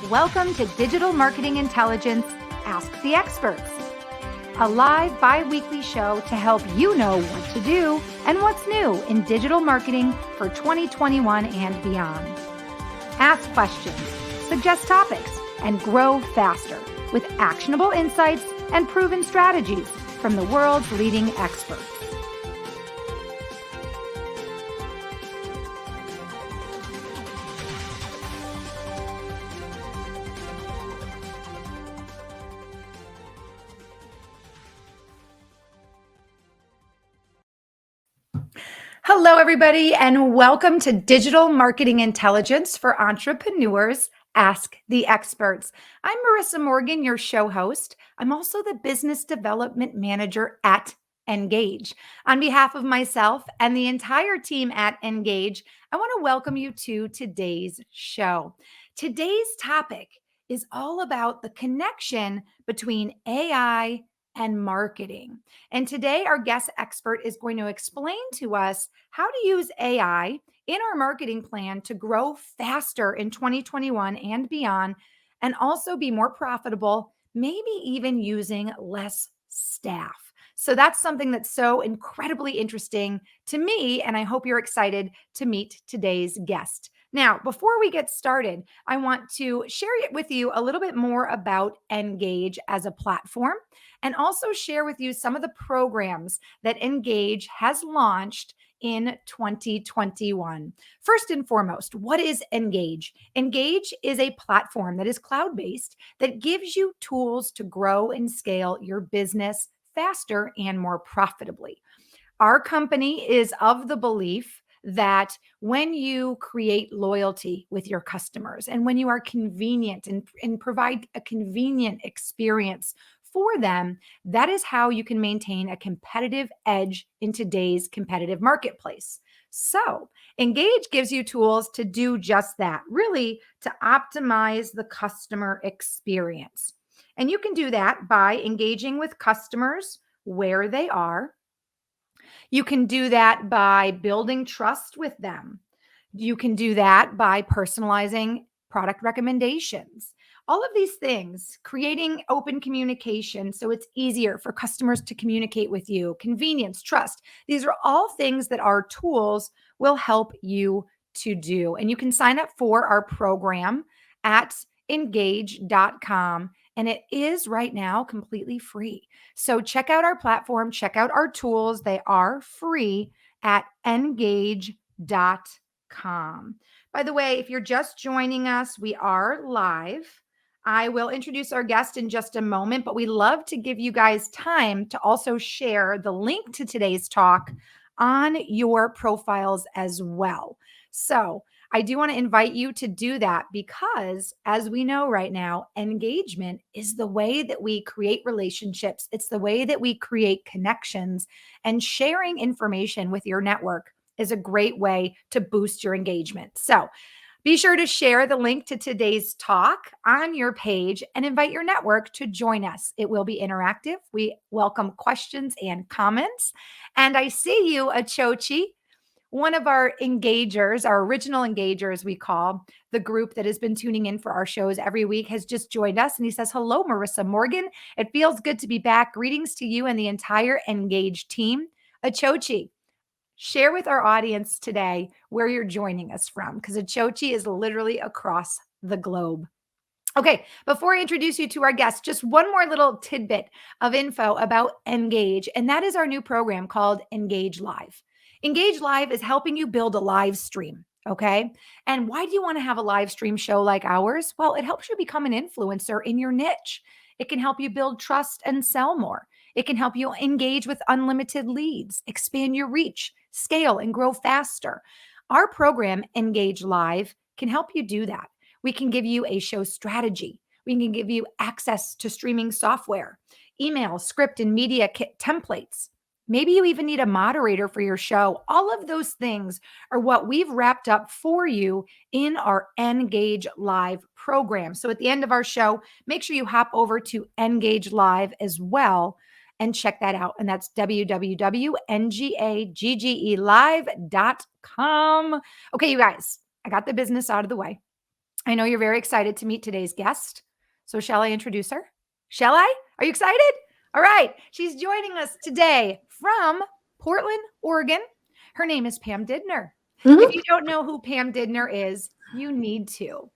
Welcome to Digital Marketing Intelligence Ask the Experts, a live bi-weekly show to help you know what to do and what's new in digital marketing for 2021 and beyond. Ask questions, suggest topics, and grow faster with actionable insights and proven strategies from the world's leading experts. Hello, everybody, and welcome to Digital Marketing Intelligence for Entrepreneurs. Ask the Experts. I'm Marissa Morgan, your show host. I'm also the Business Development Manager at Engage. On behalf of myself and the entire team at Engage, I want to welcome you to today's show. Today's topic is all about the connection between AI and marketing. And today, our guest expert is going to explain to us how to use AI in our marketing plan to grow faster in 2021 and beyond, and also be more profitable, maybe even using less staff. So that's something that's so incredibly interesting to me, and I hope you're excited to meet today's guest. Now, before we get started, I want to share with you a little bit more about Engage as a platform, and also share with you some of the programs that Engage has launched in 2021. First and foremost, what is Engage? Engage is a platform that is cloud-based that gives you tools to grow and scale your business faster and more profitably. Our company is of the belief that when you create loyalty with your customers and when you are convenient and provide a convenient experience for them, that is how you can maintain a competitive edge in today's competitive marketplace. So, Engage gives you tools to do just that, really to optimize the customer experience. And you can do that by engaging with customers where they are. You can do that by building trust with them. You can do that by personalizing product recommendations. All of these things, creating open communication so it's easier for customers to communicate with you, convenience, trust. These are all things that our tools will help you to do. And you can sign up for our program at engage.com. And it is right now completely free. So check out our platform, check out our tools. They are free at engage.com. By the way, if you're just joining us, we are live. I will introduce our guest in just a moment, but we love to give you guys time to also share the link to today's talk on your profiles as well. So I do want to invite you to do that because, as we know right now, engagement is the way that we create relationships. It's the way that we create connections, and sharing information with your network is a great way to boost your engagement. So be sure to share the link to today's talk on your page and invite your network to join us. It will be interactive. We welcome questions and comments. And I see you, Achochi. One of our engagers, our original engagers, we call the group that has been tuning in for our shows every week, has just joined us. And he says, "Hello, Marissa Morgan. It feels good to be back. Greetings to you and the entire Engage team." Achochi, share with our audience today where you're joining us from, because Achochi is literally across the globe. Okay, before I introduce you to our guest, just one more little tidbit of info about Engage, and that is our new program called Engage Live. Engage Live is helping you build a live stream, okay? And why do you want to have a live stream show like ours? Well, it helps you become an influencer in your niche. It can help you build trust and sell more. It can help you engage with unlimited leads, expand your reach, scale, and grow faster. Our program, Engage Live, can help you do that. We can give you a show strategy. We can give you access to streaming software, email, script, and media kit templates. Maybe you even need a moderator for your show. All of those things are what we've wrapped up for you in our Engage Live program. So at the end of our show, make sure you hop over to Engage Live as well and check that out. And that's www.ngaggelive.com. Okay, you guys, I got the business out of the way. I know you're very excited to meet today's guest. So, shall I introduce her? Shall I? Are you excited? All right. She's joining us today from Portland, Oregon. Her name is Pam Didner. If Mhm. you don't know who Pam Didner is, you need to.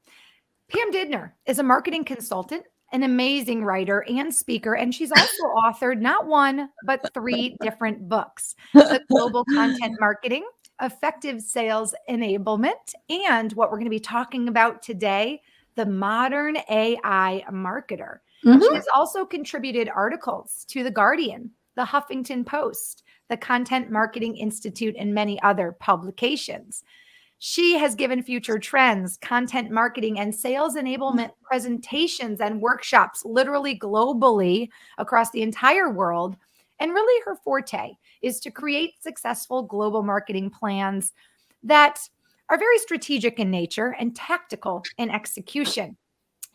Pam Didner is a marketing consultant, an amazing writer and speaker, and she's also authored not one, but three different books: The Global Content Marketing, Effective Sales Enablement, and what we're going to be talking about today, the modern AI marketer. She Mhm. has also contributed articles to The Guardian, The Huffington Post, the Content Marketing Institute, and many other publications. She has given future trends, content marketing, and sales enablement presentations and workshops literally globally across the entire world. And really, her forte is to create successful global marketing plans that are very strategic in nature and tactical in execution.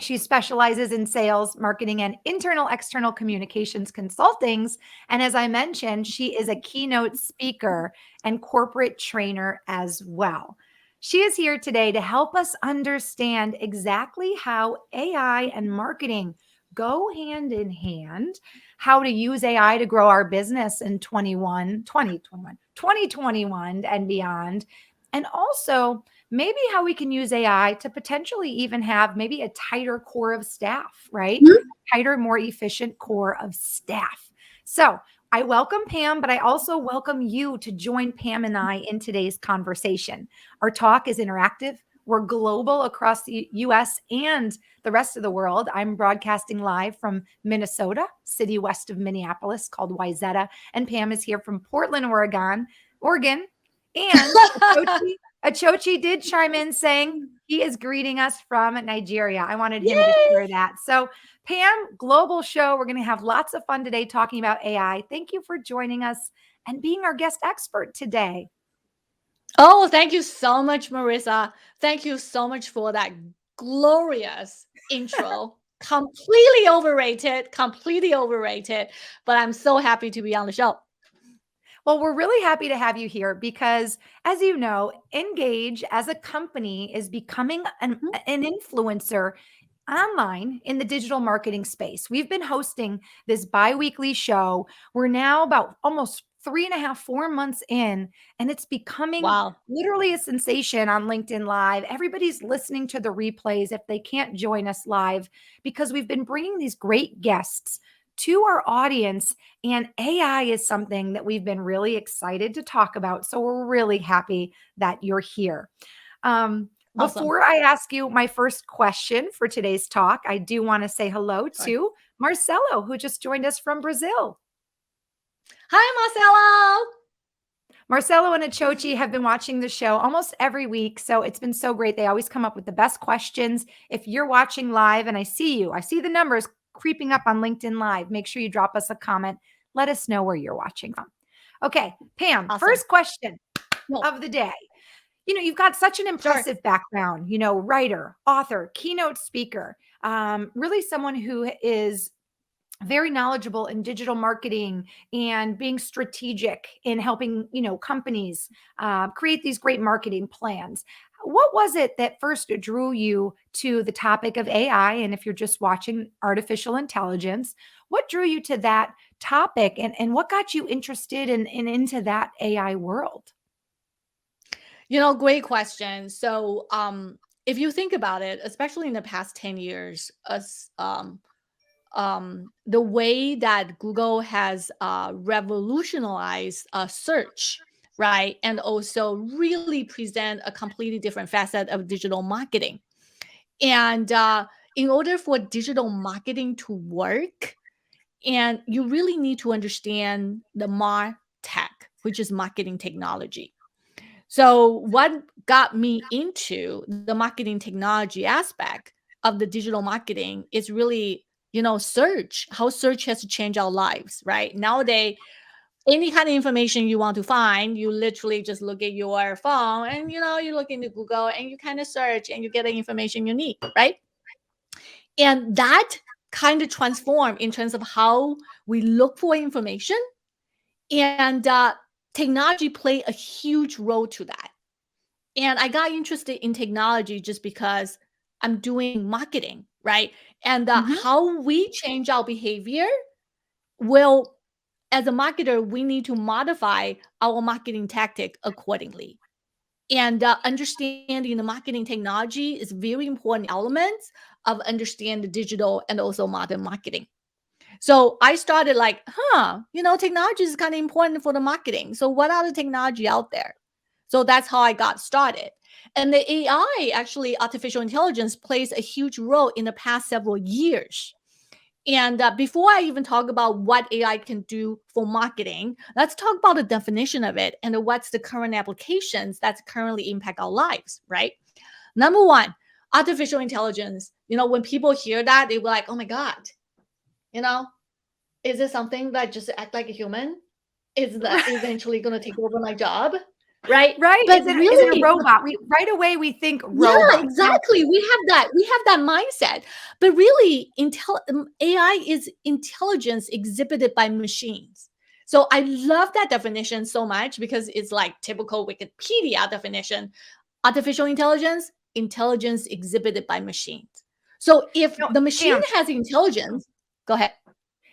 She specializes in sales, marketing, and internal external communications consultings. And as I mentioned, she is a keynote speaker and corporate trainer as well. She is here today to help us understand exactly how AI and marketing go hand in hand, how to use AI to grow our business in 2021 and beyond, and also maybe how we can use AI to potentially even have maybe a tighter core of staff, right? Mhm. Tighter, more efficient core of staff. So I welcome Pam, but I also welcome you to join Pam and I in today's conversation. Our talk is interactive. We're global across the US and the rest of the world. I'm broadcasting live from Minnesota, city west of Minneapolis called Wayzata, and Pam is here from Portland, Oregon. And Achochi did chime in saying he is greeting us from Nigeria. I wanted him to Yay! share that. So, Pam, global show. We're going to have lots of fun today talking about AI. Thank you for joining us and being our guest expert today. Oh, thank you so much, Marissa. Thank you so much for that glorious intro. Completely overrated, but I'm so happy to be on the show. Well, we're really happy to have you here because, as you know, Engage as a company is becoming Mhm. an influencer online in the digital marketing space. We've been hosting this bi-weekly show. We're now about almost 3.5, 4 months in, and it's becoming Wow. literally a sensation on LinkedIn Live. Everybody's listening to the replays if they can't join us live because we've been bringing these great guests to our audience, and AI is something that we've been really excited to talk about. So we're really happy that you're here. Awesome. Before I ask you my first question for today's talk, I do want to say hello Sorry. to Marcelo, who just joined us from Brazil. Hi, Marcelo. Marcelo and Achochi have been watching the show almost every week. So it's been so great. They always come up with the best questions. If you're watching live and I see you, I see the numbers creeping up on LinkedIn Live, make sure you drop us a comment. Let us know where you're watching from. Okay, Pam, Awesome. first question No, of the day. You've got such an sure. impressive background, writer, author, keynote speaker, really someone who is very knowledgeable in digital marketing and being strategic in helping, companies create these great marketing plans. What was it that first drew you to the topic of AI? And if you're just watching artificial intelligence, what drew you to that topic and what got you interested in into that AI world? Great question. So, if you think about it, especially in the past 10 years, the way that Google has revolutionized search, right? And also really present a completely different facet of digital marketing. And in order for digital marketing to work, and you really need to understand the tech, which is marketing technology. So, what got me into the marketing technology aspect of the digital marketing is really, search, how search has changed our lives, right? Nowadays, any kind of information you want to find, you literally just look at your phone and, you look into Google and you kind of search and you get the information you need, right? And that kind of transform in terms of how we look for information, and technology play a huge role to that. And I got interested in technology just because I'm doing marketing, right? And Mhm. how we change our behavior will, as a marketer, we need to modify our marketing tactic accordingly. And understanding the marketing technology is very important elements of understand the digital and also modern marketing. So I started like, technology is kind of important for the marketing. So what are the technology out there? So that's how I got started. And the AI, actually, artificial intelligence, plays a huge role in the past several years. And before I even talk about what AI can do for marketing, let's talk about the definition of it and what's the current applications that currently impact our lives, right? Number one, artificial intelligence. When people hear that, they were like, oh my God, you know, is it something that just act like a human? Is that eventually going to take over my job? Right. Right? But Is it a really, robot? We right away we think yeah, robots. Now, exactly. We have that mindset. But really, AI is intelligence exhibited by machines. So I love that definition so much because it's like typical Wikipedia definition. Artificial intelligence, intelligence exhibited by machines. So if no, the machine Pam, has intelligence, go ahead.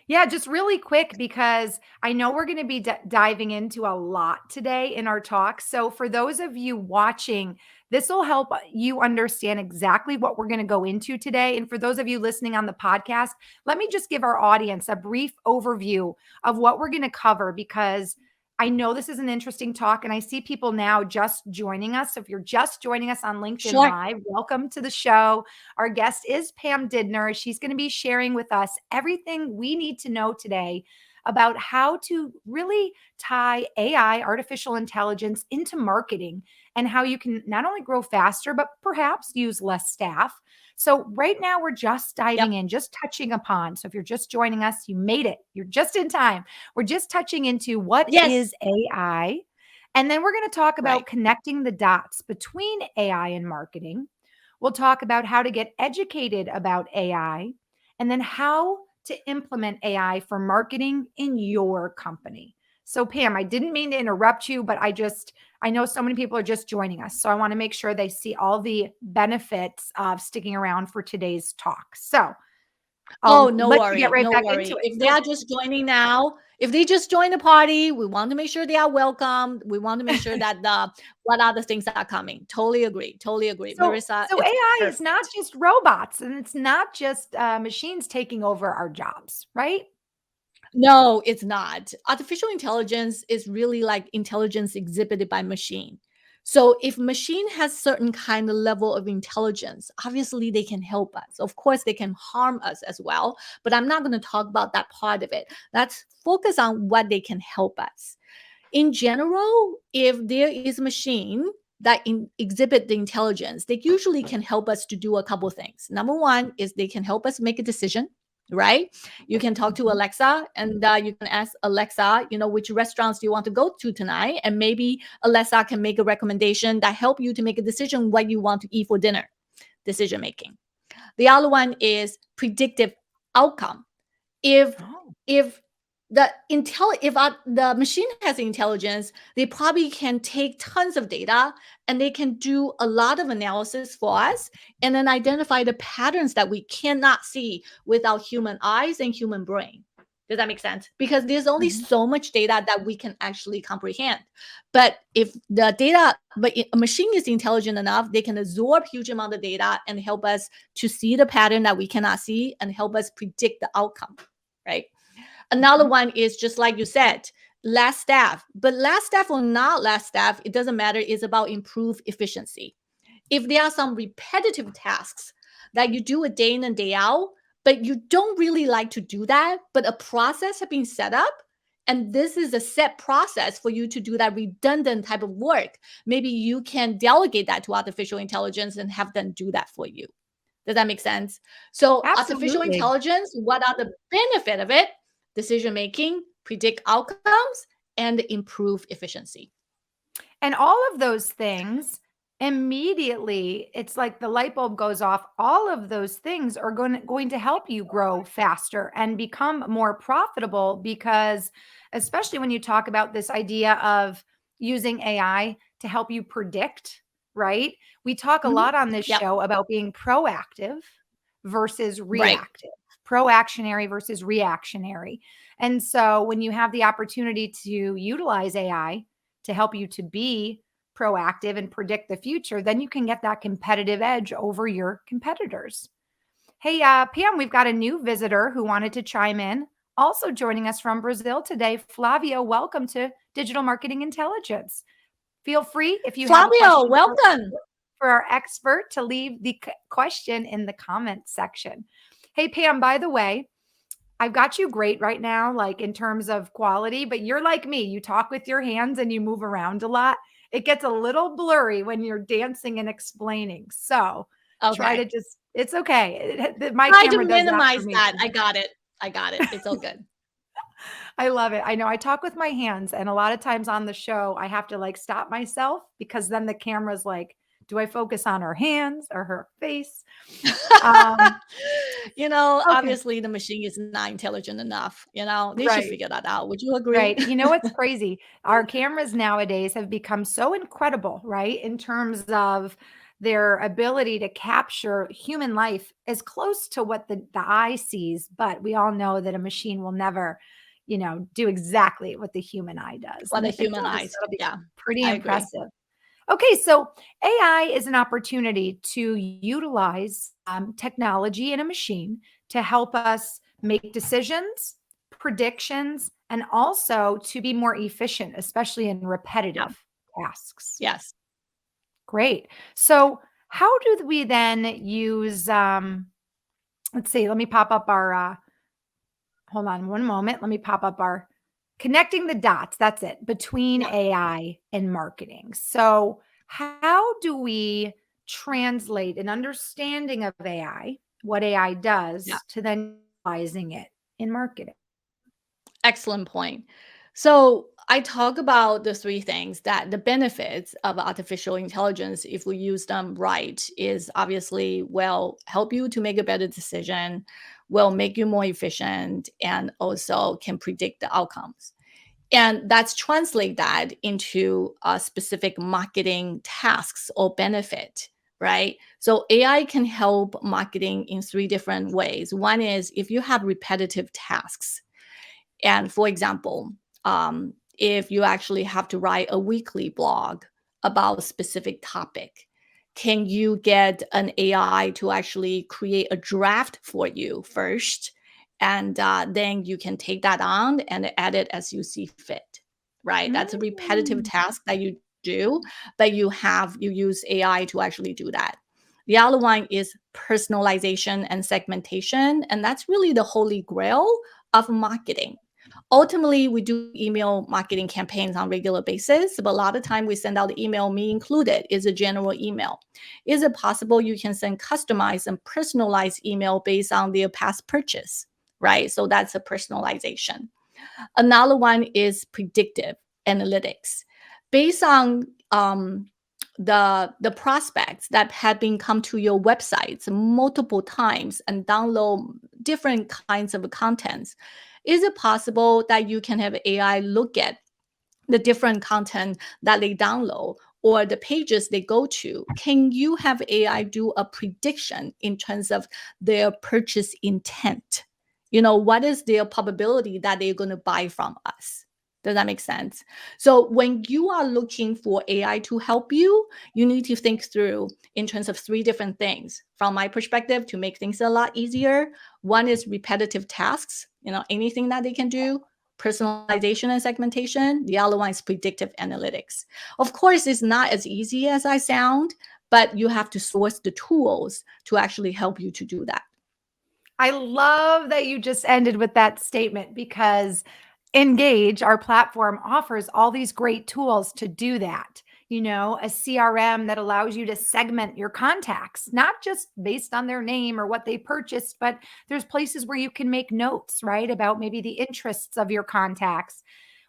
yeah, just really quick because I know we're going to be diving into a lot today in our talk. So, for those of you watching, this will help you understand exactly what we're going to go into today. And for those of you listening on the podcast, let me just give our audience a brief overview of what we're going to cover because I know this is an interesting talk and I see people now just joining us. So, if you're just joining us on LinkedIn Sure. Live, welcome to the show. Our guest is Pam Didner. She's going to be sharing with us everything we need to know today about how to really tie AI, artificial intelligence, into marketing and how you can not only grow faster, but perhaps use less staff. So, right now, we're just diving Yep. in, just touching upon. So, if you're just joining us, you made it. You're just in time. We're just touching into what Yes. is AI. And then we're going to talk Right. about connecting the dots between AI and marketing. We'll talk about how to get educated about AI and then how to implement AI for marketing in your company. So, Pam, I didn't mean to interrupt you, but I know so many people are just joining us. So, I want to make sure they see all the benefits of sticking around for today's talk. So, Oh, I'll no let you get worry, right no back into worry. it. If they So, are just joining now, if they just join the party, we want to make sure they are welcome. We want to make sure that the what other things are coming. Totally agree. Totally agree. so, Marissa, so it's AI is not perfect. just robots and it's not just machines taking over our jobs, right? No, it's not. Artificial intelligence is really like intelligence exhibited by machine. So if machine has certain kind of level of intelligence, obviously they can help us. Of course, they can harm us as well, but I'm not going to talk about that part of it. Let's focus on what they can help us. In general, if there is a machine that exhibit the intelligence, they usually can help us to do a couple things. Number one is they can help us make a decision, right? You can talk to Mhm. Alexa and you can ask Alexa, which restaurants do you want to go to tonight? And maybe Alexa can make a recommendation that help you to make a decision what you want to eat for dinner. Decision making. The other one is predictive outcome. if Oh. if the machine has intelligence, they probably can take tons of data and they can do a lot of analysis for us and then identify the patterns that we cannot see with our human eyes and human brain. Does that make sense? Because there's only Mhm. so much data that we can actually comprehend. But a machine is intelligent enough, they can absorb huge amount of data and help us to see the pattern that we cannot see and help us predict the outcome, right? Another Mhm. one is just like you said, less staff. But less staff or not less staff, it doesn't matter. It's about improved efficiency. If there are some repetitive tasks that you do a day in and day out, but you don't really like to do that, but a process has been set up, and this is a set process for you to do that redundant type of work. Maybe you can delegate that to artificial intelligence and have them do that for you. Does that make sense? So artificial Absolutely. intelligence, what are the benefit of it? Decision making, predict outcomes, and improve efficiency. And all of those things immediately, it's like the light bulb goes off. All of those things are going to help you grow faster and become more profitable because, especially when you talk about this idea of using AI to help you predict. right? We talk a Mhm. lot on this Yep. show about being proactive versus Right. reactive, proactionary versus reactionary. And so when you have the opportunity to utilize AI to help you to be proactive and predict the future, then you can get that competitive edge over your competitors. Hey, Pam, we've got a new visitor who wanted to chime in. Also joining us from Brazil today, Flavio. Welcome to Digital Marketing Intelligence. Feel free if you have a Flavio, question welcome. for our expert to leave the question in the comments section. Hey, Pam, by the way, I've got you great right now, like in terms of quality, but you're like me. You talk with your hands and you move around a lot. It gets a little blurry when you're dancing and explaining. So try to Okay. just, it's okay. My Try to camera does that for minimize me that. too. I got it. I got it. It's all good. I love it. I know I talk with my hands, and a lot of times on the show, I have to like stop myself because then the camera's like, do I focus on her hands or her face? Um, okay. Obviously the machine is not intelligent enough. They should Right. figure that out. Would you agree? Right. You know what's crazy? Our cameras nowadays have become so incredible, right? In terms of their ability to capture human life as close to what the eye sees, but we all know that a machine will never, do exactly what the human eye does. What And the if it human does, eyes. that'll be Yeah, pretty I agree. impressive. Okay, so AI is an opportunity to utilize technology in a machine to help us make decisions, predictions, and also to be more efficient, especially in Yeah. repetitive tasks. Yes. Great. So, how do we then use? Let's see. Let me pop up our hold on one moment. Let me pop up our connecting the dots. That's it between Yeah. AI and marketing. So, how do we translate an understanding of AI, what AI Yeah. does, to then utilizing it in marketing? Excellent point. So I talk about the three things that the benefits of artificial intelligence, if we use them right, is obviously will help you to make a better decision, will make you more efficient, and also can predict the outcomes. And that's translate that into specific marketing tasks or benefit, right? So AI can help marketing in three different ways. One is if you have repetitive tasks, and for example, if you actually have to write a weekly blog about a specific topic, can you get an AI to actually create a draft for you first? And then you can take that on and edit as you see fit, right? That's a repetitive Mm. task that you do, but you use AI to actually do that. The other one is personalization and segmentation. And that's really the holy grail of marketing. Ultimately, we do email marketing campaigns on regular basis, but a lot of time we send out the email, me included, is a general email. Is it possible you can send customized and personalized email based on their past purchase, right? So that's a personalization. Another one is predictive analytics. Based on the prospects that have been come to your websites multiple times and download different kinds of contents, is it possible that you can have AI look at the different content that they download or the pages they go to? Can you have AI do a prediction in terms of their purchase intent? What is their probability that they're going to buy from us? Does that make sense? So when you are looking for AI to help you, you need to think through in terms of three different things. From my perspective, to make things a lot easier, one is repetitive tasks, anything that they can do, personalization and segmentation. The other one is predictive analytics. Of course, it's not as easy as I sound, but you have to source the tools to actually help you to do that. I love that you just ended with that statement because Engage, our platform, offers all these great tools to do that. A CRM that allows you to segment your contacts, not just based on their name or what they purchased, but there's places where you can make notes, right, about maybe the interests of your contacts.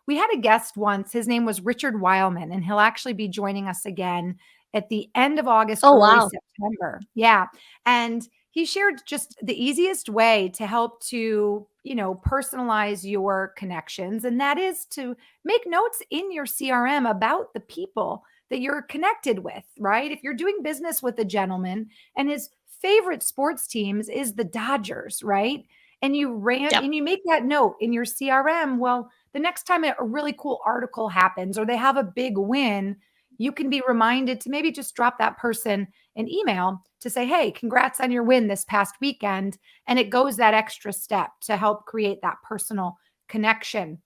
We had a guest once. His name was Richard Weilman, and he'll actually be joining us again at the end of August, Oh, early wow. September. Yeah. And he shared just the easiest way to help to, personalize your connections. And that is to make notes in your CRM about the people that you're connected with, right? If you're doing business with a gentleman and his favorite sports teams is the Dodgers, right? And you ran Yep. and you make that note in your CRM, well, the next time a really cool article happens or they have a big win, you can be reminded to maybe just drop that person an email to say, hey, congrats on your win this past weekend. And it goes that extra step to help create that personal connection.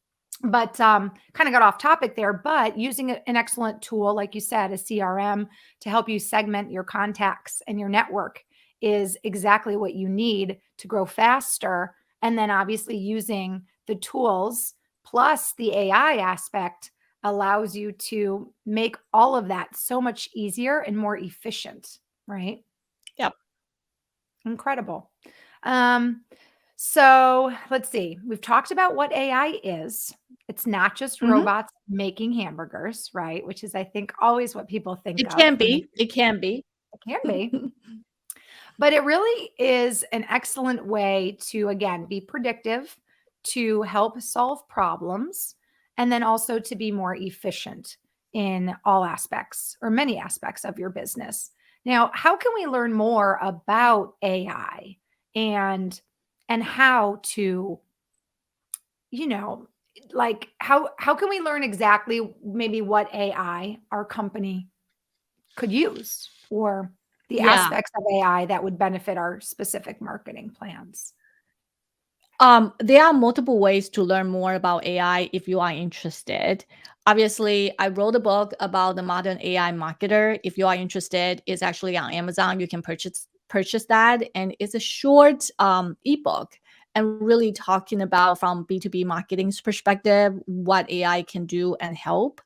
But kind of got off topic there, but using an excellent tool, like you said, a CRM to help you segment your contacts and your network is exactly what you need to grow faster. And then obviously using the tools plus the AI aspect allows you to make all of that so much easier and more efficient, right? Yep. Incredible. Um, so let's see. We've talked about what AI is. It's not just Mhm. robots making hamburgers, right? Which is, I think, always what people think It of can when they be. It can be. it can be. But it really is an excellent way to, again, be predictive, to help solve problems, and then also to be more efficient in all aspects or many aspects of your business. Now, how can we learn more about AI and how to, you know, like how can we learn exactly maybe what AI our company could use or the Yeah. aspects of AI that would benefit our specific marketing plans? There are multiple ways to learn more about AI if you are interested. Obviously, I wrote a book about the modern AI marketer. If you are interested, it's actually on Amazon. You can purchase that, and it's a short ebook and really talking about from B2B marketing's perspective what AI can do and help.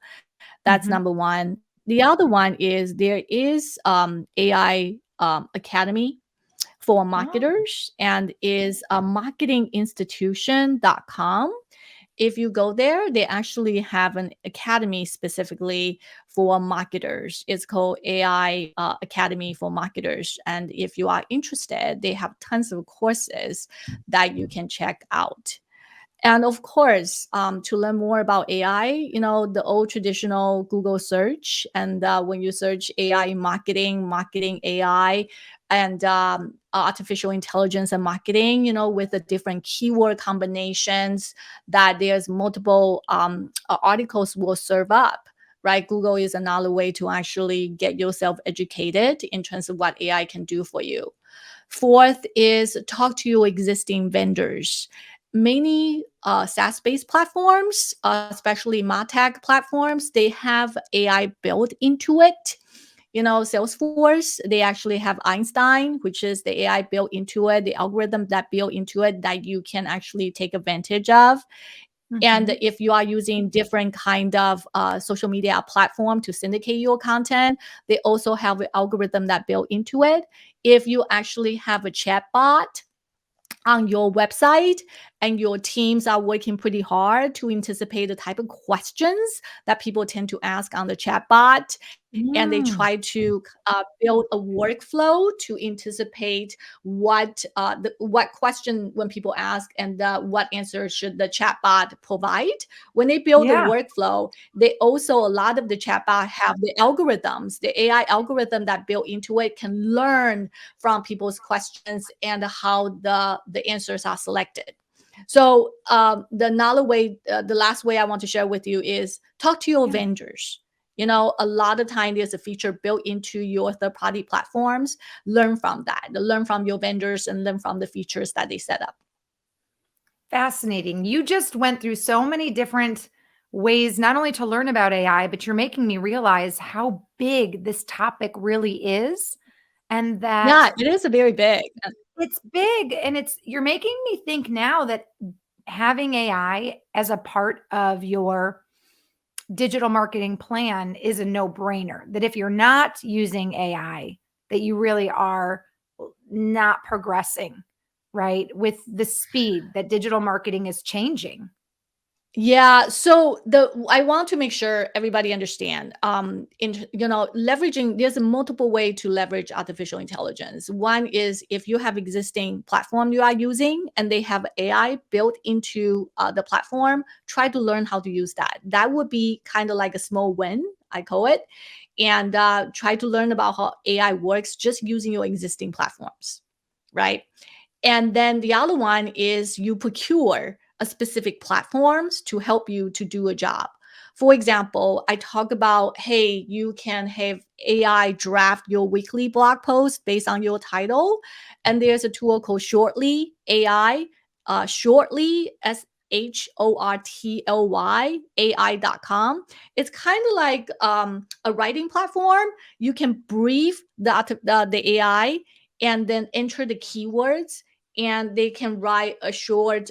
That's Mhm. number one. The other one is there is AI Academy for Oh, marketers and is a marketinginstitution.com. If you go there, they actually have an academy specifically for marketers. It's called AI Academy for Marketers. And if you are interested, they have tons of courses that you can check out. And of course, to learn more about AI, the old traditional Google search. And when you search AI in marketing, marketing AI, and artificial intelligence and marketing, with the different keyword combinations, that there's multiple articles will serve up. Right, Google is another way to actually get yourself educated in terms of what AI can do for you. Fourth is talk to your existing vendors. Many SaaS-based platforms, especially MarTech platforms, they have AI built into it. Salesforce, they actually have Einstein, which is the AI built into it, the algorithm that built into it that you can actually take advantage of. And mhm. if you are using different kind of social media platform to syndicate your content, they also have an algorithm that built into it. If you actually have a chat bot on your website and your teams are working pretty hard to anticipate the type of questions that people tend to ask on the chatbot, and they Mm, try to build a workflow to anticipate what question when people ask and what answer should the chatbot provide. When they build the yeah, workflow, they also a lot of the chatbot have the algorithms, the AI algorithm that built into it can learn from people's questions and how the answers are selected. So the last way I want to share with you is talk to your yeah. vendors. A lot of time there's a feature built into your third party platforms. Learn from that. Learn from your vendors and learn from the features that they set up. Fascinating. You just went through so many different ways, not only to learn about AI, but you're making me realize how big this topic really is and Yeah, that it is a very big. it's big. And you're making me think now that having AI as a part of your digital marketing plan is a no-brainer. That if you're not using AI, that you really are not progressing, right? With the speed that digital marketing is changing. Yeah, so I want to make sure everybody understand. In leveraging, there's a multiple way to leverage artificial intelligence. One is if you have existing platform you are using and they have AI built into the platform, try to learn how to use that. That would be kind of like a small win, I call it. and try to learn about how AI works just using your existing platforms, right? And then the other one is you procure a specific platforms to help you to do a job. For example, I talk about, hey, you can have AI draft your weekly blog post based on your title. And there's a tool called Shortly AI, Shortly, Shortly, AI.com. It's kind of like a writing platform. You can brief the AI and then enter the keywords, and they can write a short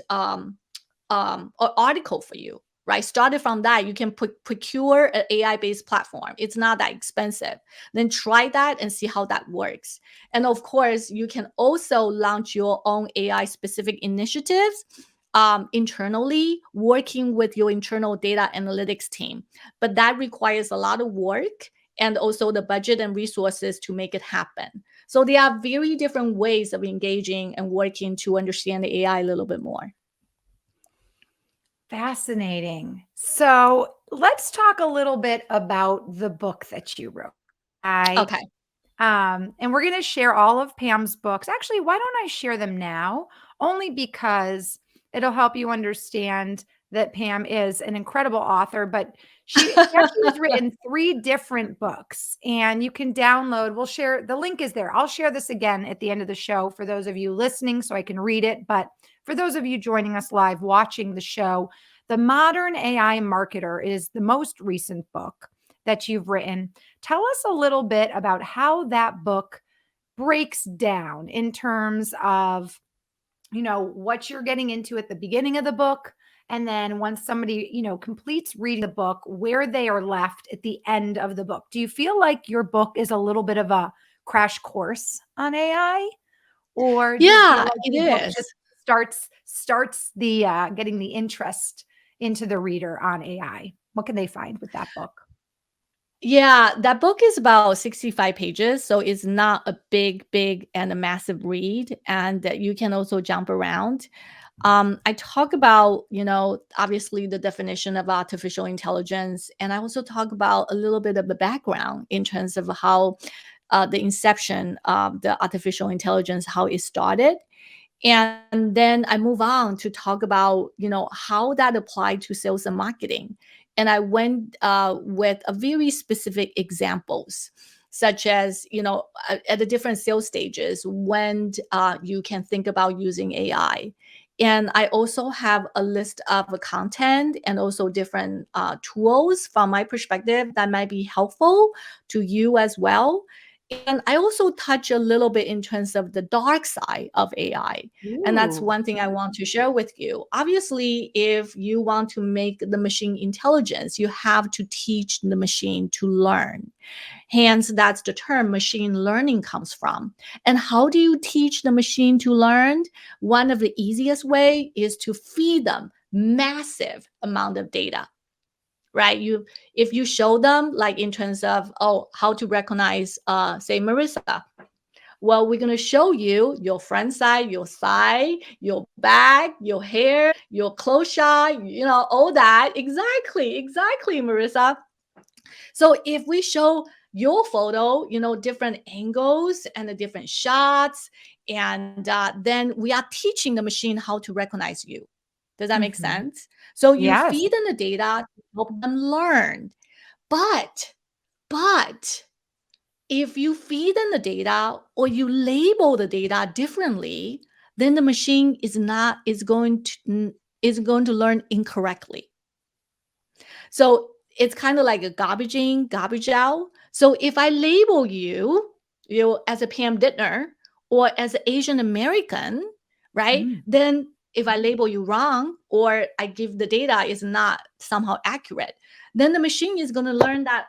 article for you, right? Started from that, you can procure an AI based platform. It's not that expensive. Then try that and see how that works. And of course, you can also launch your own AI specific initiatives internally, working with your internal data analytics team. But that requires a lot of work and also the budget and resources to make it happen. So there are very different ways of engaging and working to understand the AI a little bit more. Fascinating. So let's talk a little bit about the book that you wrote. Okay. And we're going to share all of Pam's books. Actually, why don't I share them now? Only because it'll help you understand that Pam is an incredible author, but she actually has written 3 different books, and you can download. We'll share, the link is there. I'll share this again at the end of the show for those of you listening so I can read it. But for those of you joining us live watching the show, The Modern AI Marketer is the most recent book that you've written. Tell us a little bit about how that book breaks down in terms of, what you're getting into at the beginning of the book. And then once somebody, completes reading the book, where they are left at the end of the book. Do you feel like your book is a little bit of a crash course on AI? Or do you feel Yeah, like it the book just is. starts the getting the interest into the reader on AI? What can they find with that book? Yeah, that book is about 65 pages, so it's not a big and a massive read, and that you can also jump around. I talk about, obviously the definition of artificial intelligence, and I also talk about a little bit of the background in terms of how the inception of the artificial intelligence, how it started. And then I move on to talk about, how that applied to sales and marketing. And I went with a very specific examples, such as, at the different sales stages when you can think about using AI. And I also have a list of content and also different tools from my perspective that might be helpful to you as well. And I also touch a little bit in terms of the dark side of AI. And that's Ooh. one thing I want to share with you. Obviously, if you want to make the machine intelligence, you have to teach the machine to learn. Hence, that's the term machine learning comes from. And how do you teach the machine to learn? One of the easiest way is to feed them massive amount of data, right? If you show them, like in terms of, how to recognize say Marissa, well, we're going to show you your front side, your side, your back, your hair, your close shot, all that. Exactly, Marissa. So if we show your photo, different angles and the different shots, and then we are teaching the machine how to recognize you. Does that make Mhm. sense? So you Yes. feed them the data to help them learn. But if you feed them the data or you label the data differently, then the machine is going to learn incorrectly. So it's kind of like a garbage in, garbage out. So if I label you as a Pam Didner or as an Asian American, right? Mm. Then if I label you wrong or I give the data is not somehow accurate, then the machine is going to learn that,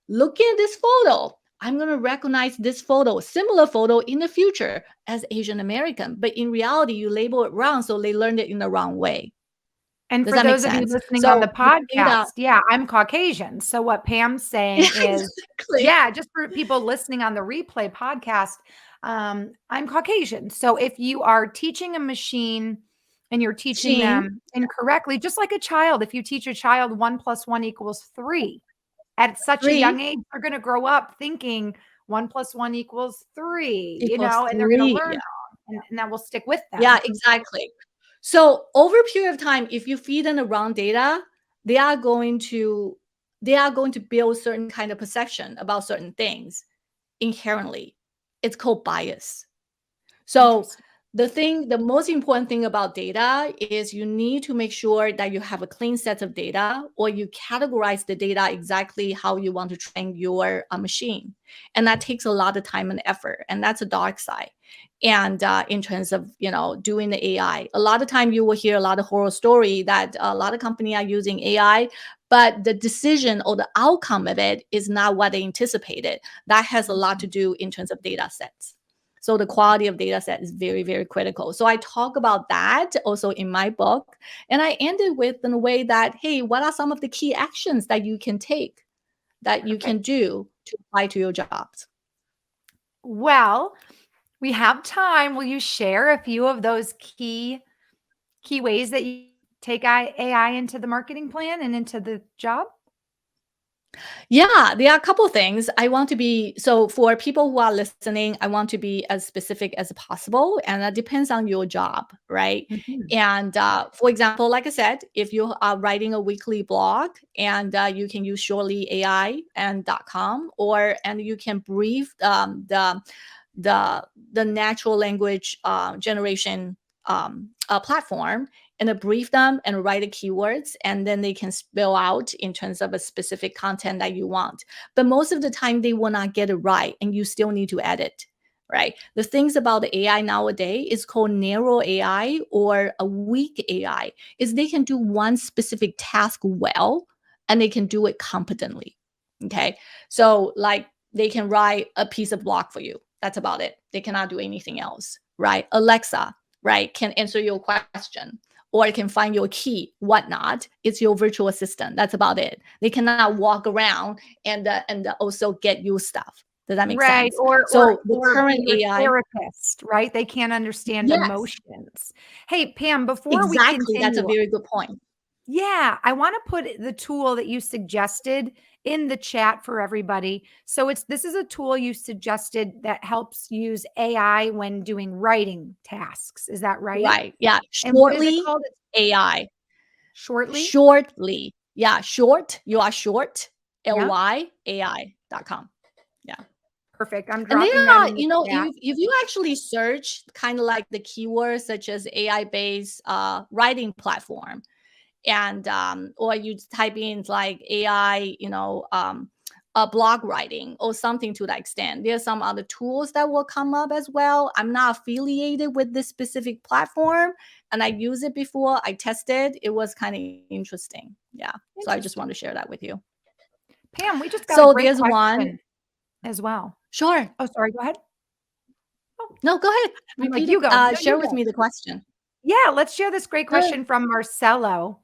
looking at this photo, I'm going to recognize this photo, similar photo in the future as Asian American. But in reality, you label it wrong. So they learned it in the wrong way. And Does for that make those of you sense? listening on the So the data, podcast, yeah, I'm Caucasian. So what Pam's yeah, saying is, exactly. yeah, just for people listening on the replay podcast, I'm Caucasian. So if you are teaching a machine and you're teaching Machine, them incorrectly, just like a child, if you teach a child 1 + 1 = 3, at such a young 3 age, they're going to grow up thinking 1 + 1 = 3, equals and they're going to 3. learn Yeah. and that will stick with Yeah, them. exactly. So over a period of time, if you feed them the wrong data, they are going to build certain kind of perception about certain things inherently. It's called bias. So Interesting. the most important thing about data is you need to make sure that you have a clean set of data, or you categorize the data exactly how you want to train your machine. And that takes a lot of time and effort. And that's a dark side. And in terms of, doing the AI, a lot of time you will hear a lot of horror story that a lot of companies are using AI, but the decision or the outcome of it is not what they anticipated. That has a lot to do in terms of data sets. So the quality of data set is very, very critical. So I talk about that also in my book. And I ended with in a way that, hey, what are some of the key actions that you can take, that you can Perfect. do to apply to your jobs? Well, we have time. Will you share a few of those key ways that you take AI into the marketing plan and into the job? Yeah, there are a couple things. I want to be so for people who are listening, I want to be as specific as possible, and that depends on your job, right? Mhm. And for example, like I said, if you are writing a weekly blog, and you can use surely AI and .com, and you can brief the natural language generation platform, and brief them and write the keywords, and then they can spill out in terms of a specific content that you want. But most of the time they will not get it right, and you still need to edit, right? The things about the AI nowadays is called narrow AI or a weak AI, is they can do one specific task well, and they can do it competently. Okay. So like they can write a piece of blog for you. That's about it. They cannot do anything else, right? Alexa, right, can answer your question, or it can find your key, whatnot. It's your virtual assistant. That's about it. They cannot walk around and also get you stuff. Does that make Right, sense? or So the or be current your AI, therapist, right? They can't understand yes, emotions. Hey, Pam, before we exactly. That's a continue, very good point. yeah, I wanna put the tool that you suggested in the chat for everybody. So this is a tool you suggested that helps use AI when doing writing tasks. Is that right? Right. Yeah. And what is it Shortly called? It's AI. Shortly? Shortly. Yeah. Short. You are short. Yeah, LYAI.com. Yeah. perfect. I'm And dropping there that are, in the chat. if you actually search kind of like the keywords such as AI-based writing platform, and or you type in like AI, blog writing or something to that extent. There's some other tools that will come up as well. I'm not affiliated with this specific platform, and I use it before. I tested. It was kind of interesting. Yeah. So I just want Interesting. to share that with you. Pam, we just got a So great there's one. question as well. Sure. Oh, sorry, go ahead. Oh, No, go ahead. I'm like, Repeat "You it. go. No, Share you with go." me the question. Yeah, let's share this great Sure. question from Marcelo.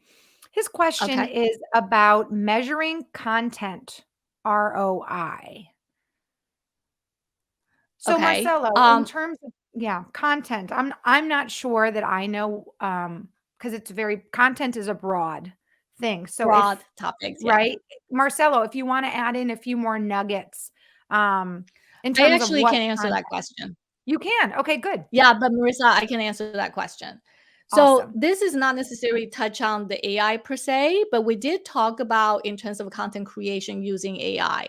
His question Okay. is about measuring content ROI. So Okay. Marcelo, in terms of, yeah, content, I'm not sure that I know, because it's very content is a broad thing. So Broad if topics. Yeah. right? Marcelo, if you wanna add in a few more nuggets, in I terms of actually what can answer content that question. you can. Okay, good. Yeah, but Marissa, I can answer that question. So Awesome. this is not necessarily touch on the AI per se, but we did talk about in terms of content creation using AI.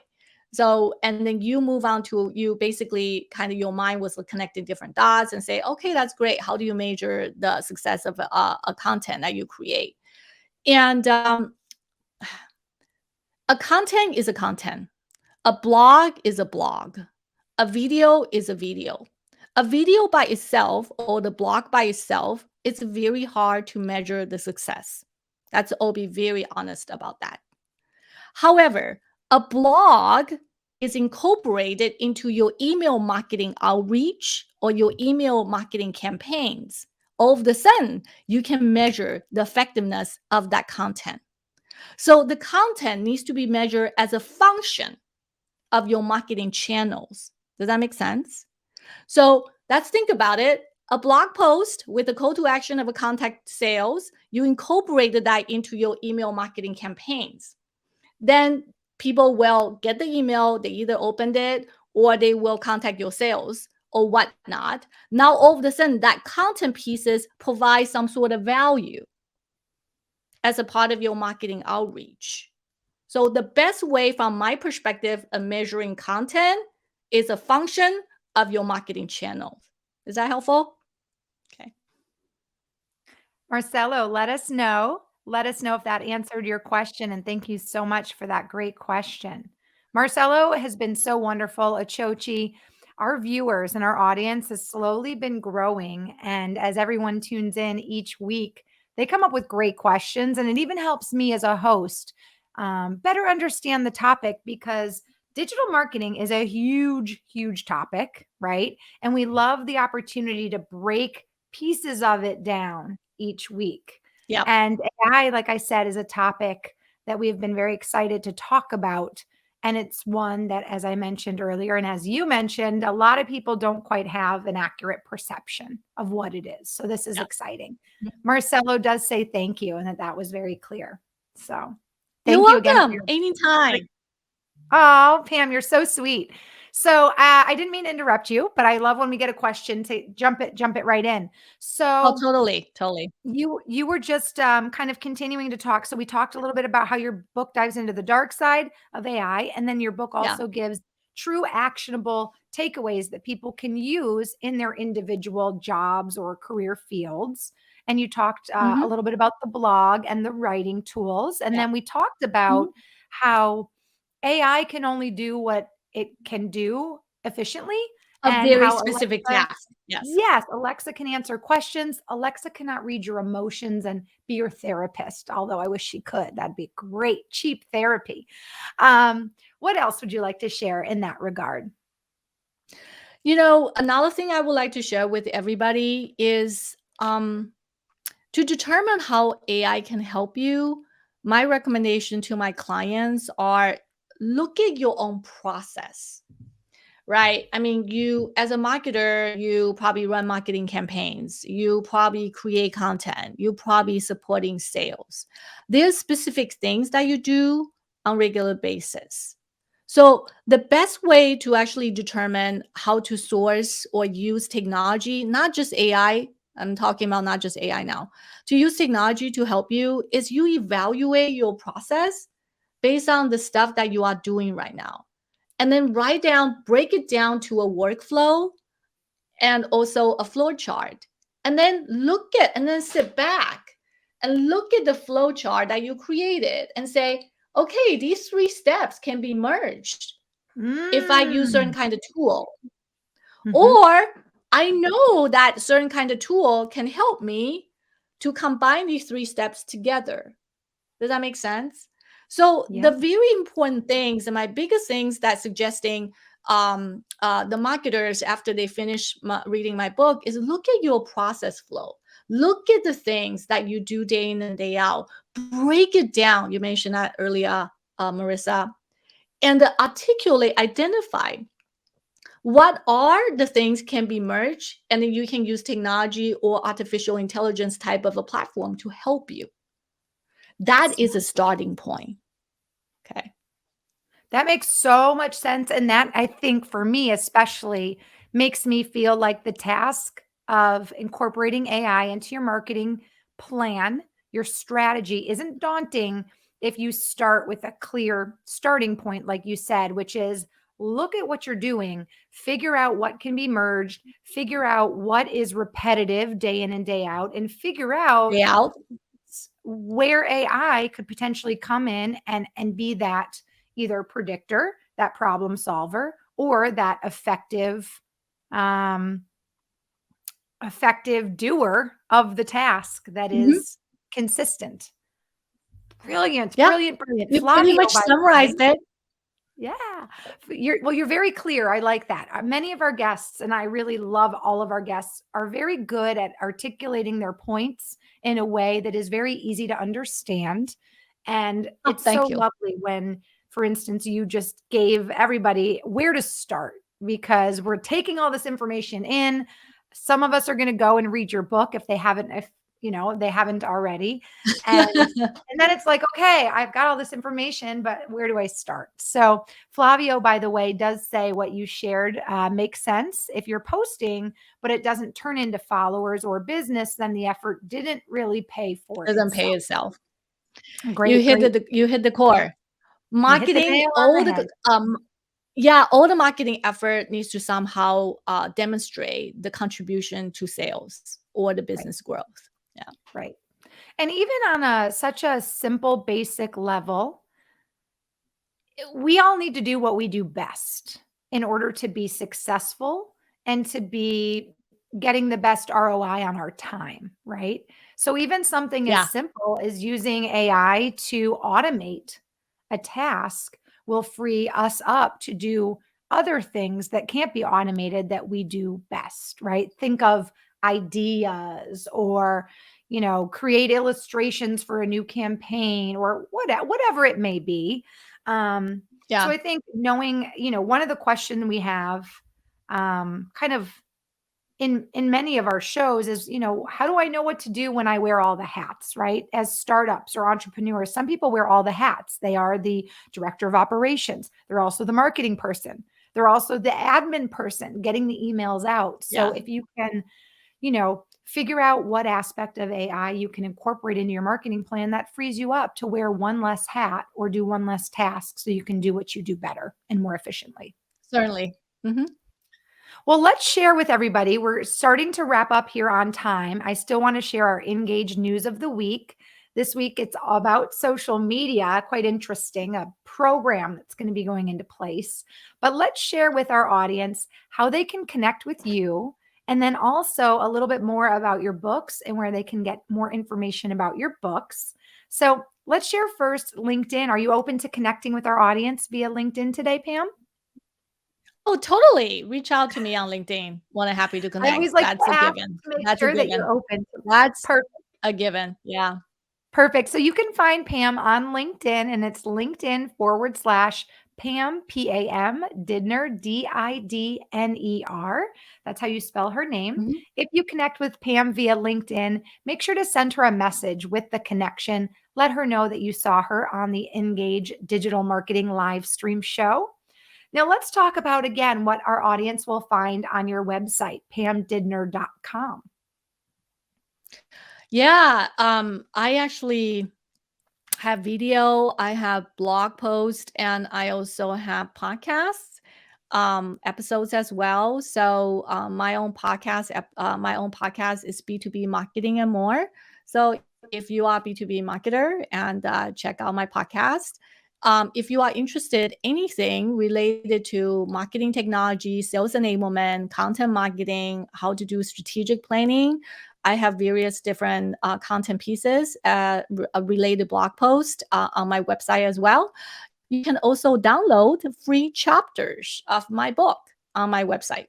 So, and then you move on to you basically kind of your mind was connecting different dots and say, okay, that's great. How do you measure the success of a content that you create? And a content is a content. A blog is a blog. A video is a video. A video by itself or the blog by itself, it's very hard to measure the success. I'll be very honest about that. However, a blog is incorporated into your email marketing outreach or your email marketing campaigns. All of a sudden, you can measure the effectiveness of that content. So the content needs to be measured as a function of your marketing channels. Does that make sense? So let's think about it. A blog post with a call to action of a contact sales, you incorporated that into your email marketing campaigns. Then People will get the email, they either opened it or they will contact your sales or whatnot. Now, all of a sudden, that content pieces provide some sort of value as a part of your marketing outreach. So, the best way, from my perspective, of measuring content is a function of your marketing channel. Is that helpful? Okay. Marcelo, let us know. Let us know if that answered your question. And thank you so much for that great question. Marcelo has been so wonderful. Achochi, our viewers and our audience has slowly been growing. And as everyone tunes in each week, they come up with great questions. And it even helps me as a host better understand the topic because digital marketing is a huge, huge topic, right? And we love the opportunity to break pieces of it down each week. Yep. And AI, like I said, is a topic that we've been very excited to talk about. And it's one that, as I mentioned earlier, and as you mentioned, a lot of people don't quite have an accurate perception of what it is. So this is Yep. exciting. Marcelo does say thank you, and that was very clear. So You're thank you again for welcome. your Anytime. Oh, Pam, you're so sweet. So I didn't mean to interrupt you, but I love when we get a question to jump it right in. Oh, So totally. Totally. you were just kind of continuing to talk. So we talked a little bit about how your book dives into the dark side of AI, and then your book Yeah. also gives true actionable takeaways that people can use in their individual jobs or career fields. And you talked a Mm-hmm. little bit about the blog and the writing tools, and Yeah. then we talked Mhm. about how AI can only do what it can do efficiently, A and very how specific Alexa task. Yes. yes, Alexa can answer questions. Alexa cannot read your emotions and be your therapist, although I wish she could. That'd be great, cheap therapy. What else would you like to share in that regard? Another thing I would like to share with everybody is to determine how AI can help you. My recommendation to my clients are look at your own process, right? I mean, you as a marketer, you probably run marketing campaigns, you probably create content, you probably supporting sales. There's specific things that you do on regular basis. So the best way to actually determine how to source or use technology, not just AI, I'm talking about not just AI now, to use technology to help you is you evaluate your process based on the stuff that you are doing right now. And then break it down to a workflow and also a flow chart. And then and then sit back and look at the flow chart that you created and say, okay, these three steps can be merged if I use certain Mm. kind of tool. Mhm. Or I know that certain kind of tool can help me to combine these three steps together. Does that make sense? So Yeah. the very important things and my biggest things that suggesting the marketers after they finish reading my book is look at your process flow. Look at the things that you do day in and day out. Break it down. You mentioned that earlier, Marissa, and identify what are the things can be merged, and then you can use technology or artificial intelligence type of a platform to help you. That is a starting point. Okay. That makes so much sense. And that, I think, for me, especially, makes me feel like the task of incorporating AI into your marketing plan, your strategy isn't daunting if you start with a clear starting point, like you said, which is look at what you're doing, figure out what can be merged, figure out what is repetitive day in and day out, and figure out Day out. where AI could potentially come in and be that either predictor, that problem solver, or that um, effective doer of the task that Mhm. is consistent. Brilliant, Yeah. brilliant, brilliant. You pretty Flavio, much by the way. summarized it. Yeah. You're very clear. I like that. Many of our guests, and I really love all of our guests, are very good at articulating their points in a way that is very easy to understand. And Oh, it's so thank you. lovely when, for instance, you just gave everybody where to start because we're taking all this information in. Some of us are going to go and read your book if they haven't, they haven't already. And then it's like, okay, I've got all this information, but where do I start? So Flavio, by the way, does say what you shared makes sense. If you're posting, but it doesn't turn into followers or business, then the effort didn't really pay for Doesn't pay itself. itself. Great, great. You hit the core. You hit the Marketing, nail on the head. all the marketing effort needs to somehow demonstrate the contribution to sales or the Right, business growth. Yeah. right. And even on such a simple, basic level, we all need to do what we do best in order to be successful and to be getting the best ROI on our time, right? So even something as Yeah. simple as using AI to automate a task will free us up to do other things that can't be automated that we do best, right? Think of ideas or create illustrations for a new campaign or whatever it may be. So Yeah. I think knowing, one of the questions we have kind of in many of our shows is, how do I know what to do when I wear all the hats, right? As startups or entrepreneurs, some people wear all the hats. They are the director of operations. They're also the marketing person. They're also the admin person getting the emails out. So Yeah. if you can figure out what aspect of AI you can incorporate into your marketing plan that frees you up to wear one less hat or do one less task so you can do what you do better and more efficiently. Certainly. Hmm. Well, let's share with everybody. We're starting to wrap up here on time. I still want to share our Engage news of the week. This week, it's all about social media, quite interesting, a program that's going to be going into place. But let's share with our audience how they can connect with you, and then also a little bit more about your books and where they can get more information about your books. So let's share first LinkedIn. Are you open to connecting with our audience via LinkedIn today, Pam? Oh, totally. Reach out to me on LinkedIn. More than happy to I connect. always like That's to a ask given. to make That's a sure that given. you're open. That's Perfect. a given. Yeah. Perfect. So you can find Pam on LinkedIn, and it's LinkedIn/Pam, Pam, Didner, Didner. That's how you spell her name. Mhm. If you connect with Pam via LinkedIn, make sure to send her a message with the connection. Let her know that you saw her on the Engage Digital Marketing live stream show. Now, let's talk about again what our audience will find on your website, pamdidner.com. Yeah. I actually have video, I have blog posts, and I also have podcasts episodes as well. So my own podcast is B2B marketing and more. So if you are B2B marketer and check out my podcast. If you are interested anything related to marketing technology, sales enablement, content marketing, how to do strategic planning, I have various different content pieces, related blog posts on my website as well. You can also download free chapters of my book on my website.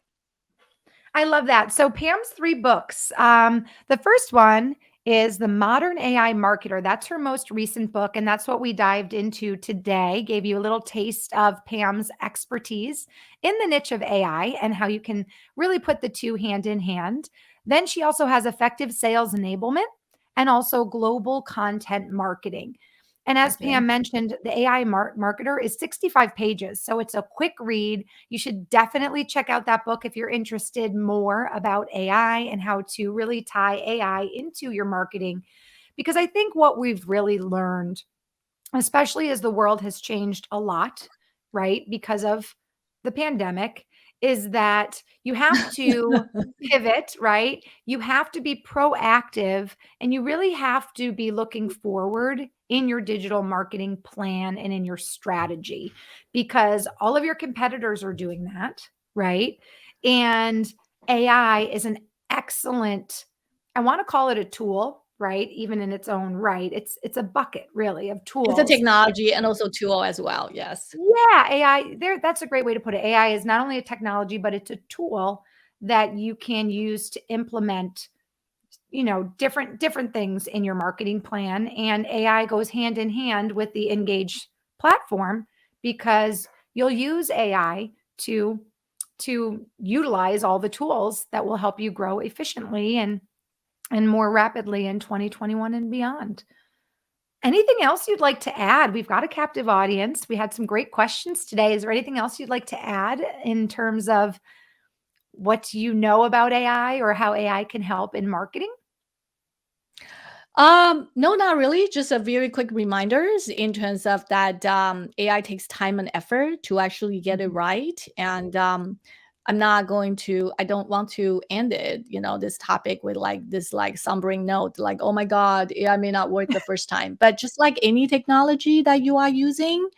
I love that. So Pam's 3 books. The first one is The Modern AI Marketer. That's her most recent book, and that's what we dived into today. Gave you a little taste of Pam's expertise in the niche of AI and how you can really put the two hand in hand. Then she also has Effective Sales Enablement and also Global Content Marketing. And as Pam Marketing. mentioned, the AI Marketer is 65 pages. So it's a quick read. You should definitely check out that book if you're interested more about AI and how to really tie AI into your marketing. Because I think what we've really learned, especially as the world has changed a lot, right? Because of the pandemic, is that you have to pivot, right? You have to be proactive and you really have to be looking forward in your digital marketing plan and in your strategy because all of your competitors are doing that, right? And AI is an excellent, I want to call it a tool, right? Even in its own right. It's a bucket really of It's a tools. technology and also tool as well. Yes. Yeah, AI there that's a great way to put it. AI is not only a technology, but it's a tool that you can use to implement, different things in your marketing plan, and AI goes hand in hand with the Engage platform because you'll use AI to utilize all the tools that will help you grow efficiently and more rapidly in 2021 and beyond. Anything else you'd like to add? We've got a captive audience. We had some great questions today. Is there anything else you'd like to add in terms of what you know about AI or how AI can help in marketing? No, not really. Just a very quick reminders in terms of that AI takes time and effort to actually get it Mhm. right. And I don't want to end it, this topic with like this like sombering note, like, oh my God, AI may not work the first time. But just like any technology that you are using,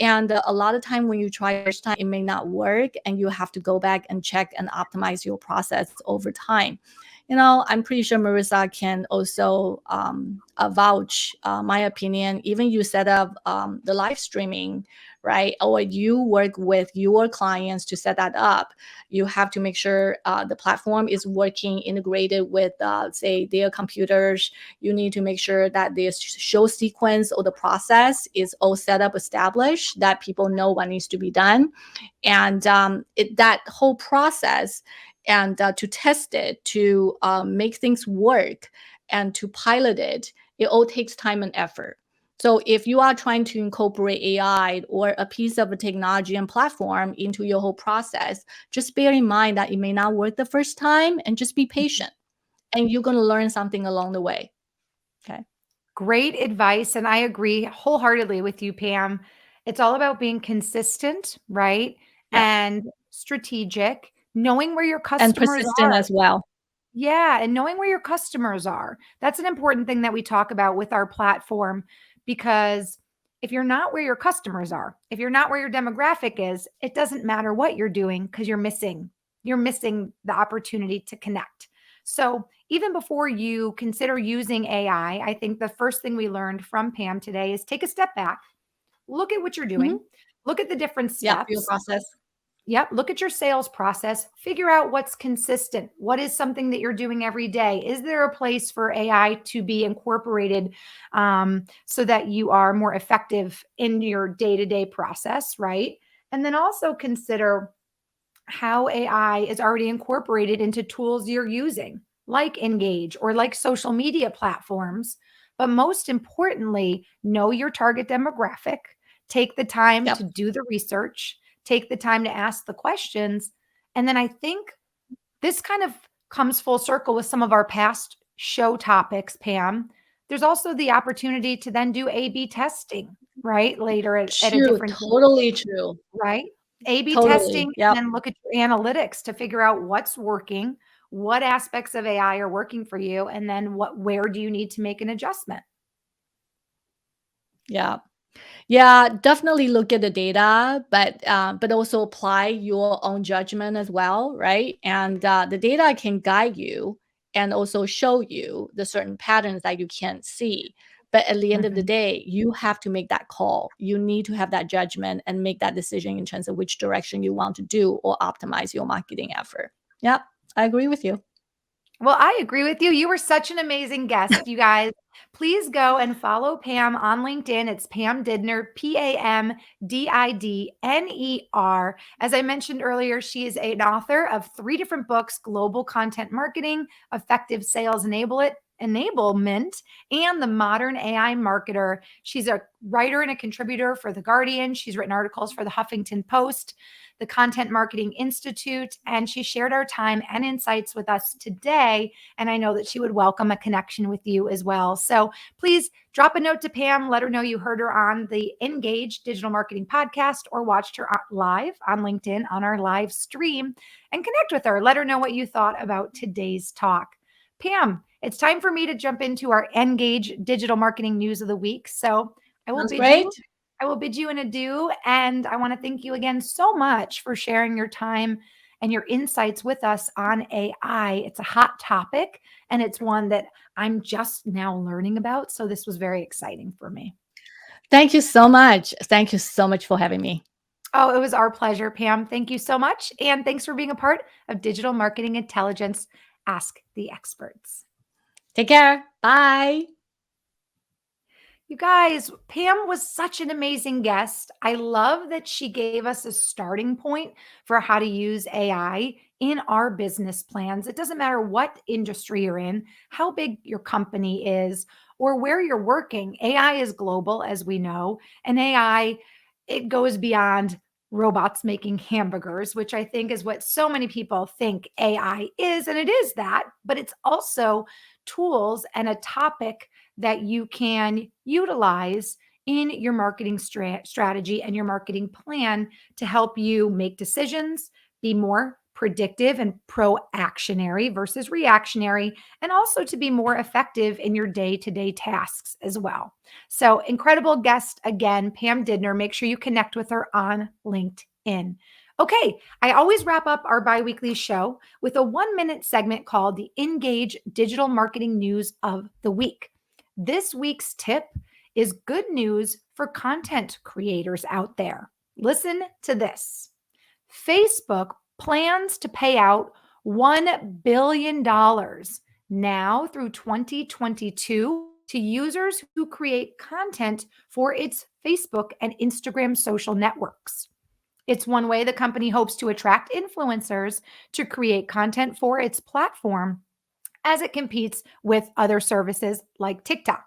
and a lot of time when you try first time, it may not work, and you have to go back and check and optimize your process over time. I'm pretty sure Marissa can also vouch my opinion. Even you set up the live streaming, right? Or you work with your clients to set that up. You have to make sure the platform is working integrated with, say, their computers. You need to make sure that the show sequence or the process is all set up, established, that people know what needs to be done. And that whole process, and to test it, to make things work, and to pilot it, it all takes time and effort. So if you are trying to incorporate AI or a piece of a technology and platform into your whole process, just bear in mind that it may not work the first time, and just be patient, and you're going to learn something along the way. Okay. Great advice. And I agree wholeheartedly with you, Pam. It's all about being consistent, right? Yep. And strategic, knowing where your And customers persistent are. as well. Yeah, and knowing where your customers are. That's an important thing that we talk about with our platform because if you're not where your customers are, if you're not where your demographic is, it doesn't matter what you're doing because you're missing the opportunity to connect. So, even before you consider using AI, I think the first thing we learned from Pam today is take a step back, look at what you're doing, Hmm. look at the different Yep. Your steps. process. Yep. Look at your sales process. Figure out what's consistent. What is something that you're doing every day? Is there a place for AI to be incorporated so that you are more effective in your day to day process? Right. And then also consider how AI is already incorporated into tools you're using, like Engage or like social media platforms. But most importantly, know your target demographic, take the time Yep. to do the research, take the time to ask the questions. And then I think this kind of comes full circle with some of our past show topics, Pam. There's also the opportunity to then do A B testing, right? Later at a True. different date, Totally true. right? A/B testing Totally. and Yep. then look at your analytics to figure out what's working, what aspects of AI are working for you, and then where do you need to make an adjustment? Yeah. Yeah, definitely look at the data, but also apply your own judgment as well, right? And the data can guide you and also show you the certain patterns that you can't see. But at the end of the Mhm. day, you have to make that call. You need to have that judgment and make that decision in terms of which direction you want to do or optimize your marketing effort. Yep, I agree with you. Well, I agree with you. You were such an amazing guest, you guys. Please go and follow Pam on LinkedIn. It's Pam Didner, Pamdidner. As I mentioned earlier, she is an author of 3 different books: Global Content Marketing, Effective Sales Enablement, and The Modern AI Marketer. She's a writer and a contributor for The Guardian. She's written articles for the Huffington Post, the Content Marketing Institute, and she shared our time and insights with us today. And I know that she would welcome a connection with you as well. So please drop a note to Pam, let her know you heard her on the Engage Digital Marketing Podcast or watched her live on LinkedIn on our live stream, and connect with her. Let her know what you thought about today's talk. Pam, it's time for me to jump into our Engage Digital Marketing News of the Week. So I will Sounds bid great. you I will bid you an adieu. And I want to thank you again so much for sharing your time and your insights with us on AI. It's a hot topic and it's one that I'm just now learning about. So this was very exciting for me. Thank you so much. Thank you so much for having me. Oh, it was our pleasure, Pam. Thank you so much. And thanks for being a part of Digital Marketing Intelligence. Ask the Experts. Take care. Bye. You guys, Pam was such an amazing guest. I love that she gave us a starting point for how to use AI in our business plans. It doesn't matter what industry you're in, how big your company is, or where you're working. AI is global, as we know, and AI, it goes beyond robots making hamburgers, which I think is what so many people think AI is. And it is that, but it's also tools and a topic that you can utilize in your marketing strategy and your marketing plan to help you make decisions, be more predictive and pro-actionary versus reactionary, and also to be more effective in your day-to-day tasks as well. So, incredible guest again, Pam Didner. Make sure you connect with her on LinkedIn. Okay, I always wrap up our biweekly show with a 1 minute segment called the Engage Digital Marketing News of the Week. This week's tip is good news for content creators out there. Listen to this. Facebook plans to pay out $1 billion now through 2022 to users who create content for its Facebook and Instagram social networks. It's one way the company hopes to attract influencers to create content for its platform as it competes with other services like TikTok.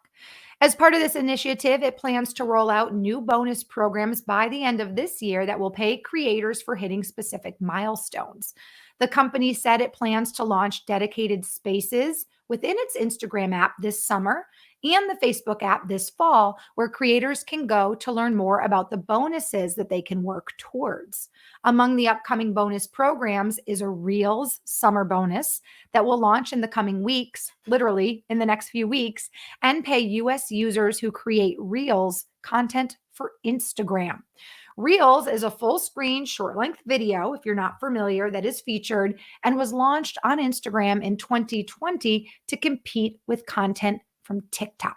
As part of this initiative, it plans to roll out new bonus programs by the end of this year that will pay creators for hitting specific milestones. The company said it plans to launch dedicated spaces within its Instagram app this summer and the Facebook app this fall, where creators can go to learn more about the bonuses that they can work towards. Among the upcoming bonus programs is a Reels summer bonus that will launch in the coming weeks, literally in the next few weeks, and pay US users who create Reels content for Instagram. Reels is a full screen, short length video, if you're not familiar, that is featured and was launched on Instagram in 2020 to compete with content from TikTok.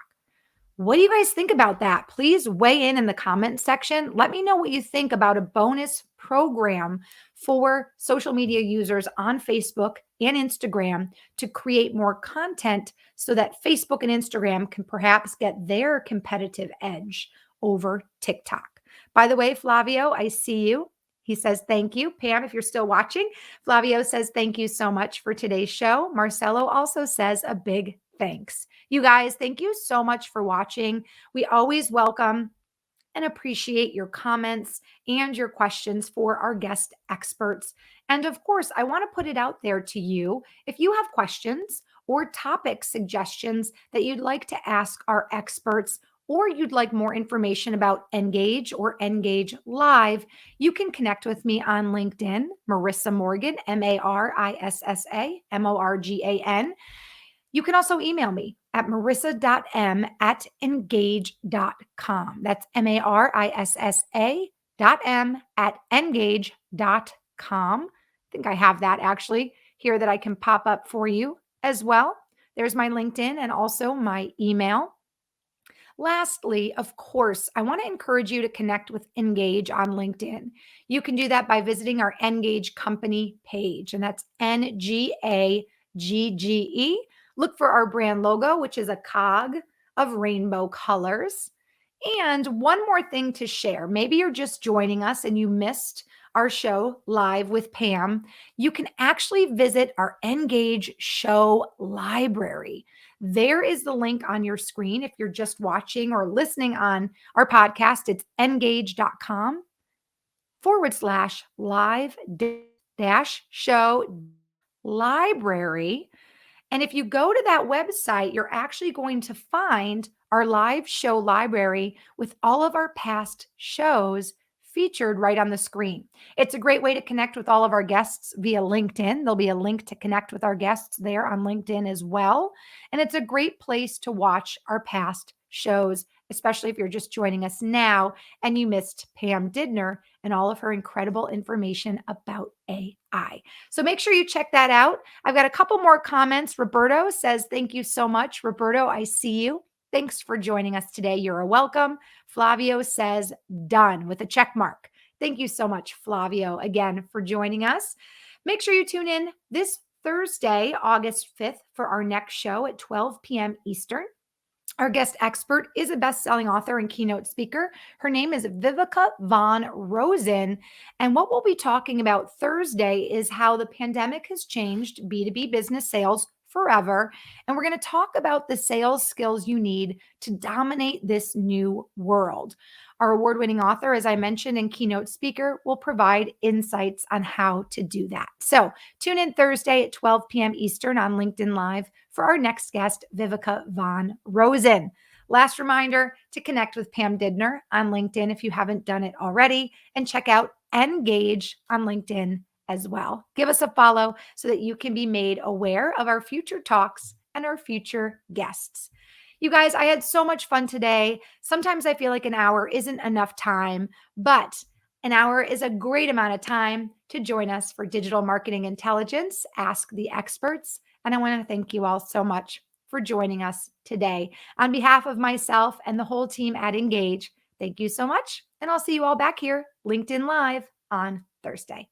What do you guys think about that? Please weigh in the comment section. Let me know what you think about a bonus program for social media users on Facebook and Instagram to create more content so that Facebook and Instagram can perhaps get their competitive edge over TikTok. By the way, Flavio, I see you. He says, thank you. Pam, if you're still watching, Flavio says, thank you so much for today's show. Marcelo also says a big thanks. You guys, thank you so much for watching. We always welcome and appreciate your comments and your questions for our guest experts. And of course, I want to put it out there to you. If you have questions or topic suggestions that you'd like to ask our experts, or you'd like more information about Engage or Engage Live, you can connect with me on LinkedIn, Marissa Morgan, MarissAMorgan. You can also email me at marissa.m@engage.com. That's marissa.m@engage.com. I think I have that actually here that I can pop up for you as well. There's my LinkedIn and also my email. Lastly, of course, I want to encourage you to connect with Engage on LinkedIn. You can do that by visiting our Engage company page, and that's NGAGGE. Look for our brand logo, which is a cog of rainbow colors. And one more thing to share. Maybe you're just joining us and you missed our show live with Pam. You can actually visit our Engage show library. There is the link on your screen. If you're just watching or listening on our podcast, it's engage.com/live show library. And if you go to that website, you're actually going to find our live show library with all of our past shows featured right on the screen. It's a great way to connect with all of our guests via LinkedIn. There'll be a link to connect with our guests there on LinkedIn as well. And it's a great place to watch our past shows, especially if you're just joining us now and you missed Pam Didner and all of her incredible information about AI. So make sure you check that out. I've got a couple more comments. Roberto says, thank you so much. Roberto, I see you. Thanks for joining us today. You're a welcome. Flavio says, done with a check mark. Thank you so much, Flavio, again for joining us. Make sure you tune in this Thursday, August 5th, for our next show at 12 p.m. Eastern. Our guest expert is a best-selling author and keynote speaker. Her name is Viveka von Rosen. And what we'll be talking about Thursday is how the pandemic has changed B2B business sales forever. And we're going to talk about the sales skills you need to dominate this new world. Our award winning author, as I mentioned, and keynote speaker will provide insights on how to do that. So tune in Thursday at 12 p.m. Eastern on LinkedIn Live for our next guest, Viveka von Rosen. Last reminder to connect with Pam Didner on LinkedIn if you haven't done it already, and check out Engage on LinkedIn as well. Give us a follow so that you can be made aware of our future talks and our future guests. You guys, I had so much fun today. Sometimes I feel like an hour isn't enough time, but an hour is a great amount of time to join us for Digital Marketing Intelligence, Ask the Experts. And I want to thank you all so much for joining us today. On behalf of myself and the whole team at Engage, thank you so much. And I'll see you all back here, LinkedIn Live on Thursday.